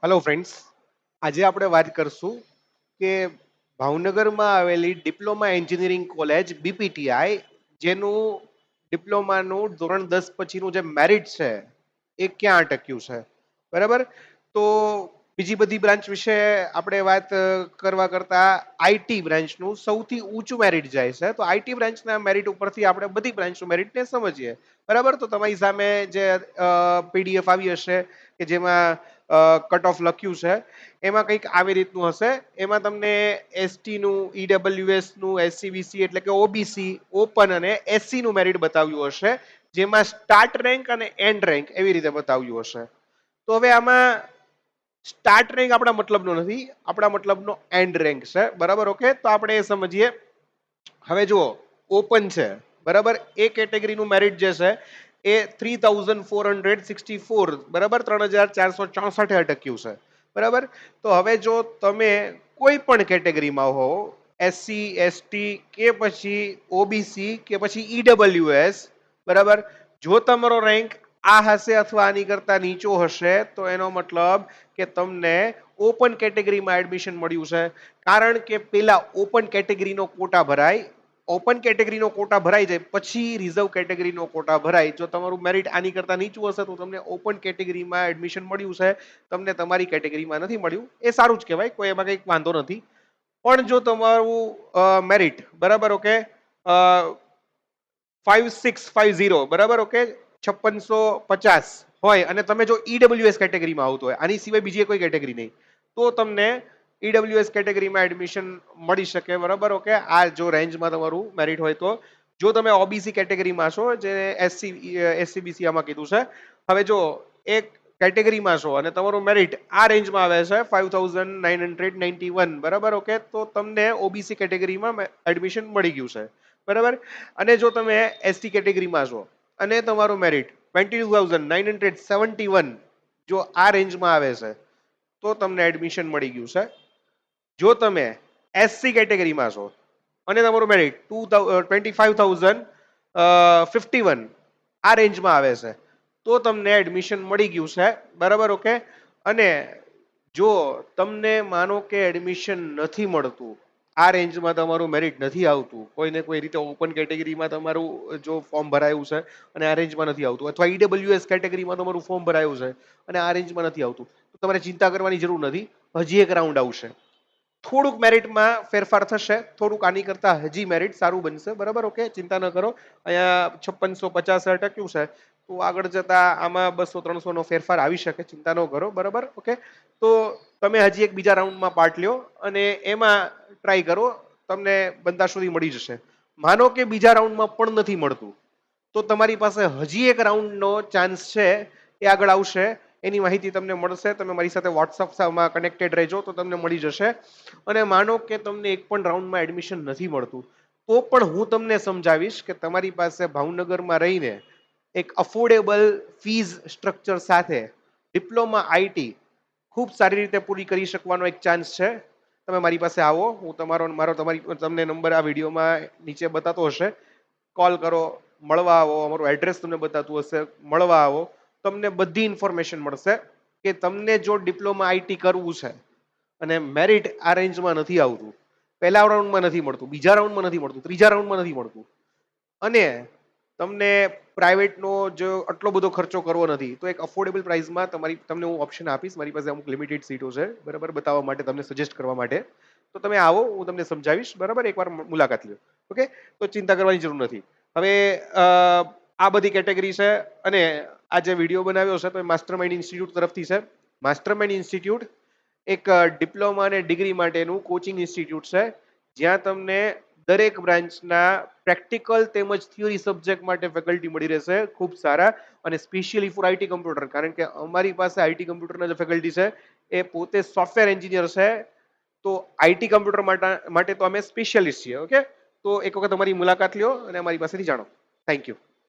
Hello friends, આજે આપણે વાત કરશું કે ભાવનગરમાં આવેલી ડિપ્લોમા એન્જિનિયરિંગ કોલેજ બીપીટીઆઈ જેનું ડિપ્લોમાનું ધોરણ 10 પછીનું જે મેરિટ છે એ ક્યાં અટક્યું છે. બરાબર. તો બીજી બધી બ્રાન્ચ વિશે આપણે વાત કરવા કરતા આઈટી બ્રાન્ચનું સૌથી ઊંચું મેરિટ જાય છે. તો આઈટી બ્રાન્ચના મેરિટ ઉપરથી આપણે બધી બ્રાન્ચનું મેરિટને સમજીએ. બરાબર. તો તમારી સામે જે પીડીએફ આવી હશે કે જેમાં કટ ઓફ લખ્યું છે એમાં કંઈક આવી રીતનું હશે. એમાં તમને એસટી નું, ઈડબ્લ્યુએસ નું, એસસીબીસી એટલે કે ઓબીસી, ઓપન અને એસસી નું મેરિટ બતાવ્યું હશે, જેમાં સ્ટાર્ટ રેન્ક અને એન્ડ રેન્ક એવી રીતે બતાવ્યું હશે. તો હવે આમાં સ્ટાર્ટ રેન્ક આપણા મતલબનો નથી, આપણા મતલબનો એન્ડ રેન્ક છે. બરાબર. ઓકે, તો આપણે એ સમજીએ. હવે જુઓ, ઓપન છે. બરાબર. એ કેટેગરીનું મેરિટ જે છે એ 3464, બરાબર, 3464 અટક્યું છે. બરાબર. તો હવે જો તમે કોઈ પણ કેટેગરીમાં હો, એસસી, એસટી કે પછી ઓબીસી કે પછી ઈડબ્લ્યુએસ, બરાબર, જો તમારો રેન્ક આ હશે અથવા આની કરતા નીચો હશે તો એનો મતલબ કે તમને ઓપન કેટેગરીમાં એડમિશન મળ્યું છે. કારણ કે પેલા ઓપન કેટેગરીનો કોટા ભરાય, ઓપન કેટેગરીનો કોટા ભરાઈ જાય પછી રિઝર્વ કેટેગરીનો કોટા ભરાય. જો તમારું મેરિટ આની કરતા નીચું હશે તો તમને ઓપન કેટેગરીમાં એડમિશન મળ્યું છે, તમને તમારી કેટેગરીમાં નથી મળ્યું. એ સારું જ કહેવાય, કોઈ એમાં કંઈક વાંધો નથી. પણ જો તમારું મેરિટ, બરાબર, ઓકે, 5650, બરાબર, ઓકે, 5650 હોય અને તમે જો ઈડબ્લ્યુએસ કેટેગરીમાં આવતો હોય, આની સિવાય બીજી કોઈ કેટેગરી નહીં, તો તમને ઈડબ્લ્યુએસ કેટેગરીમાં એડમિશન મળી શકે. બરાબર. ઓકે, આ જો રેન્જમાં તમારું મેરિટ હોય તો. જો તમે ઓબીસી કેટેગરીમાં છો, જે એસસીબીસી આમાં કીધું છે, હવે જો એક કેટેગરીમાં છો અને તમારું મેરિટ આ રેન્જમાં આવે છે 5991, બરાબર, ઓકે, તો તમને ઓબીસી કેટેગરીમાં એડમિશન મળી ગયું છે. બરાબર. અને જો તમે એસટી કેટેગરીમાં છો અને તમારું મેરિટ 22,971 જો આ રેન્જમાં આવે છે તો તમને એડમિશન મળી ગયું છે. જો તમે એસસી કેટેગરીમાં છો અને તમારું મેરિટ 25,051 આ રેન્જમાં આવે છે તો તમને એડમિશન મળી ગયું છે. બરાબર. ઓકે. અને જો તમને માનો કે એડમિશન નથી મળતું, આ રેન્જમાં તમારું મેરિટ નથી આવતું, કોઈને કોઈ રીતે ઓપન કેટેગરીમાં તમારું જો ફોર્મ ભરાયું છે અને આ રેન્જમાં નથી આવતું, અથવા ઈડબ્લ્યુએસ કેટેગરીમાં તમારું ફોર્મ ભરાયું છે અને આ રેન્જમાં નથી આવતું, તો તમારે ચિંતા કરવાની જરૂર નથી. હજી એક રાઉન્ડ આવશે, થોડુંક મેરિટમાં ફેરફાર થશે, થોડુંક આની કરતા હજી મેરિટ સારું બનશે. બરાબર. ઓકે, ચિંતા ન કરો. અહીંયા 5650 અટક્યું છે તો આગળ જતા આમાં 200-300 નો ફેરફાર આવી શકે, ચિંતા ન કરો. બરાબર. ઓકે, તો તમે હજી એક બીજા રાઉન્ડમાં પાર્ટ લ્યો અને એમાં ટ્રાય કરો, તમને બનતા સુધી મળી જશે. માનો કે બીજા રાઉન્ડમાં પણ નથી મળતું તો તમારી પાસે હજી એક રાઉન્ડનો ચાન્સ છે, એ આગળ આવશે, એની માહિતી તમને મળશે. તમે મારી સાથે વોટ્સઅપમાં કનેક્ટેડ રહેજો તો તમને મળી જશે. અને માનો કે તમને એક પણ રાઉન્ડમાં એડમિશન નથી મળતું તો પણ હું તમને સમજાવીશ કે તમારી પાસે ભાવનગરમાં રહીને એક અફોર્ડેબલ ફીઝ સ્ટ્રક્ચર સાથે ડિપ્લોમા આઈટી ખૂબ સારી રીતે પૂરી કરી શકવાનો એક ચાન્સ છે. તમે મારી પાસે આવો, હું તમને નંબર આ વિડીયોમાં નીચે બતાતો હશે, કોલ કરો, મળવા આવો, અમારું એડ્રેસ તમને બતાતું હશે, મળવા આવો, તમને બધી ઇન્ફોર્મેશન મળશે કે તમને જો ડિપ્લોમા આઈટી કરવું છે અને મેરિટ આ રેન્જમાં નથી આવતું, પહેલા રાઉન્ડમાં નથી મળતું, બીજા રાઉન્ડમાં નથી મળતું, ત્રીજા રાઉન્ડમાં નથી મળતું, અને તમને પ્રાઇવેટનો જો આટલો બધો ખર્ચો કરવો નથી, તો એક અફોર્ડેબલ પ્રાઇસમાં તમને હું ઓપ્શન આપીશ. મારી પાસે અમુક લિમિટેડ સીટો છે, બરાબર, બતાવવા માટે, તમને સજેસ્ટ કરવા માટે. તો તમે આવો, હું તમને સમજાવીશ. બરાબર. એકવાર મુલાકાત લ્યો. ઓકે, તો ચિંતા કરવાની જરૂર નથી. હવે આ બધી કેટેગરી છે અને આ જે વિડીયો બનાવ્યો છે તો એ માસ્ટર માઇન્ડ ઇન્સ્ટિટ્યૂટ તરફથી છે. માસ્ટર માઇન્ડ ઇન્સ્ટિટ્યૂટ એક ડિપ્લોમા અને ડિગ્રી માટેનું કોચિંગ ઇન્સ્ટિટ્યૂટ છે, જ્યાં તમને દરેક બ્રાન્ચના પ્રેક્ટિકલ તેમજ થિયરી સબ્જેક્ટ માટે ફેકલ્ટી મળી રહેશે, ખૂબ સારા, અને સ્પેશિયલી ફોર આઈટી કમ્પ્યુટર, કારણ કે અમારી પાસે આઈટી કમ્પ્યુટરના જે ફેકલ્ટી છે એ પોતે સોફ્ટવેર એન્જિનિયર છે. તો આઈટી કમ્પ્યુટર માટે તો અમે સ્પેશિયાલિસ્ટ છીએ. ઓકે, તો એક વખત અમારી મુલાકાત લ્યો અને અમારી પાસેથી જાણો. Thank you.